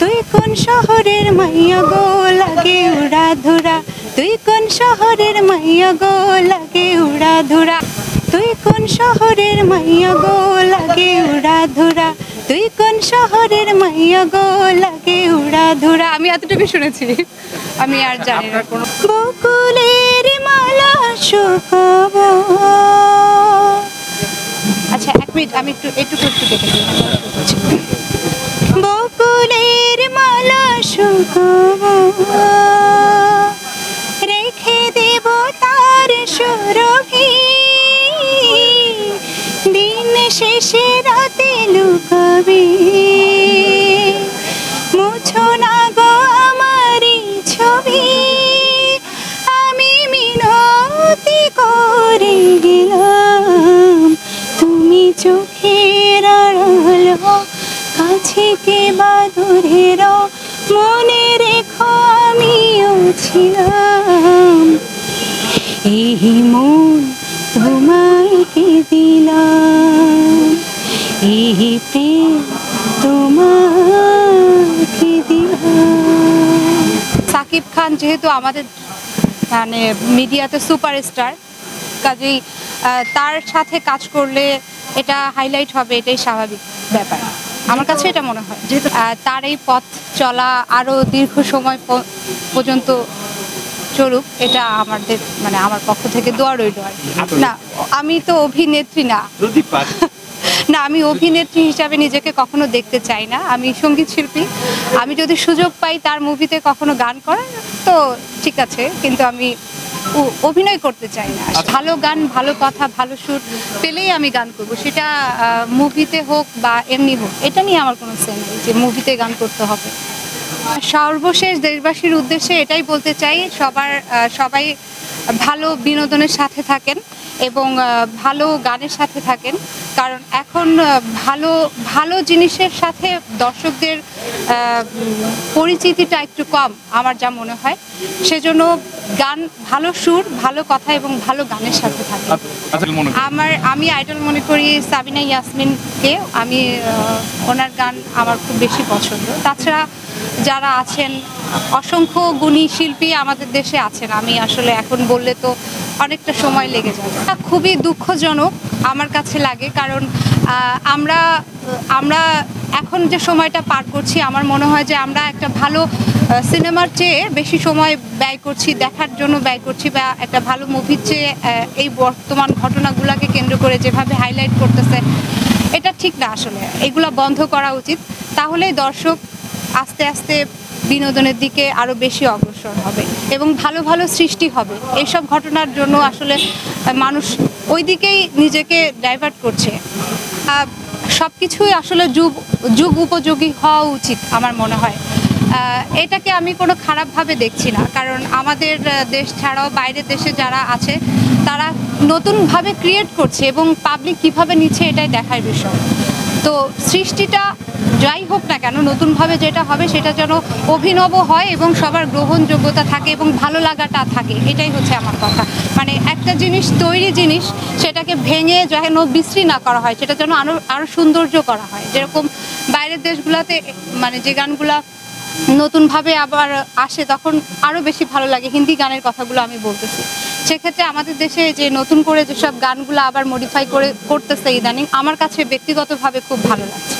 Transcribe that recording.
তুই কোন শহরের মাইয়া গো লাগে উড়া ধুরা, তুই কোন শহরের মাইয়া গো লাগে উড়া ধুরা, তুই কোন শহরের মাইয়া গো লাগে উড়া ধুরা, তুই কোন শহরের মাইয়া গো লাগে উড়া ধুরা। আমি এতটুকু শুনেছি, আমি আর জানি না। বকুলের মালা শুকাবো। আচ্ছা এক মিনিট, আমি একটু কেটে দিই। বকুলের মালা শুকাবো, রেখে দেব তার সুরভি, দিন শেষে রাতে লুকাবে। মুছো না গো আমারই ছবি, আমি মিনতি করে গেলাম, তুমি চোখের আড়াল হও, কাছে কে বা দূরে রও, মনে রেখো আমিও ছিলাম। এই মন তোমায় কে দিলাম, এই প্রেম তোমাকে দিলাম। সাকিব খান যেহেতু আমাদের মানে মিডিয়াতে সুপারস্টার, কাজেই তার সাথে কাজ করলে এটা হাইলাইট হবে, এটাই স্বাভাবিক ব্যাপার। আমার কাছে এটা মনে হয় যেহেতু তার এই পথ চলা আরো দীর্ঘ সময় পর্যন্ত চলুক, এটা আমাদের মানে আমার পক্ষ থেকে দোয়া রইল আর কি। না আমি তো অভিনেত্রী না, না আমি অভিনেত্রী হিসাবে নিজেকে কখনো দেখতে চাই না, আমি সঙ্গীত শিল্পী। আমি যদি সুযোগ পাই তার মুভিতে কখনো গান করার তো ঠিক আছে, কিন্তু আমি অভিনয় করতে চাই না। ভালো গান, ভালো কথা, ভালো সুর পেলেই আমি গান করব, সেটা মুভিতে হোক বা এমনি হোক, এটা নিয়ে আমার কোনো সেন্স নেই যে মুভিতে গান করতে হবে। সর্বশেষ দেশবাসীর উদ্দেশ্যে এটাই বলতে চাই, সবাই ভালো বিনোদনের সাথে থাকেন এবং ভালো গানের সাথে থাকেন, কারণ এখন ভালো জিনিসের সাথে দর্শকদের পরিচিতিটা একটু কম আমার যা মনে হয়। সেজন্য গান, ভালো সুর, ভালো কথা এবং ভালো গানের সাথে থাকে। আমি আইডল মনে করি সাবিনা ইয়াসমিনকে। আমি ওনার গান আমার খুব বেশি পছন্দ। তাছাড়া যারা আছেন অসংখ্য গুণী শিল্পী আমাদের দেশে আছেন, আমি আসলে এখন বললে তো অনেকটা সময় লেগে যাবে। খুবই দুঃখজনক আমার কাছে লাগে, কারণ আমরা এখন যে সময়টা পার করছি, আমার মনে হয় যে আমরা একটা ভালো সিনেমার চেয়ে বেশি সময় ব্যয় করছি, দেখার জন্য ব্যয় করছি, বা একটা ভালো মুভির চেয়ে এই বর্তমান ঘটনাগুলোকে কেন্দ্র করে যেভাবে হাইলাইট করতেছে, এটা ঠিক না। আসলে এগুলো বন্ধ করা উচিত, তাহলেই দর্শক আস্তে আস্তে বিনোদনের দিকে আরও বেশি অগ্রসর হবে এবং ভালো ভালো সৃষ্টি হবে। এইসব ঘটনার জন্য আসলে মানুষ ওই দিকেই নিজেকে ডাইভার্ট করছে। সব কিছুই আসলে যুগ উপযোগী হওয়া উচিত আমার মনে হয়। এটাকে আমি কোনো খারাপভাবে দেখছি না, কারণ আমাদের দেশ ছাড়াও বাইরের দেশে যারা আছে তারা নতুনভাবে ক্রিয়েট করছে এবং পাবলিক কিভাবে নিচ্ছে এটাই দেখার বিষয়। তো সৃষ্টিটা যাই হোক না কেন, নতুনভাবে যেটা হবে সেটা যেন অভিনব হয় এবং সবার গ্রহণযোগ্যতা থাকে এবং ভালো লাগাটা থাকে, এটাই হচ্ছে আমার কথা। মানে একটা জিনিস, তৈরি জিনিস, সেটাকে ভেঙে যেন বিশ্রী না করা হয়, সেটা যেন আরও সৌন্দর্য করা হয়। যেরকম বাইরের দেশগুলোতে মানে যে গানগুলা নতুনভাবে আবার আসে তখন আরও বেশি ভালো লাগে। হিন্দি গানের কথাগুলো আমি বলতেছি। সেক্ষেত্রে আমাদের দেশে যে নতুন করে যেসব গানগুলো আবার মডিফাই করতেছে ইদানিং, আমার কাছে ব্যক্তিগতভাবে খুব ভালো লাগছে।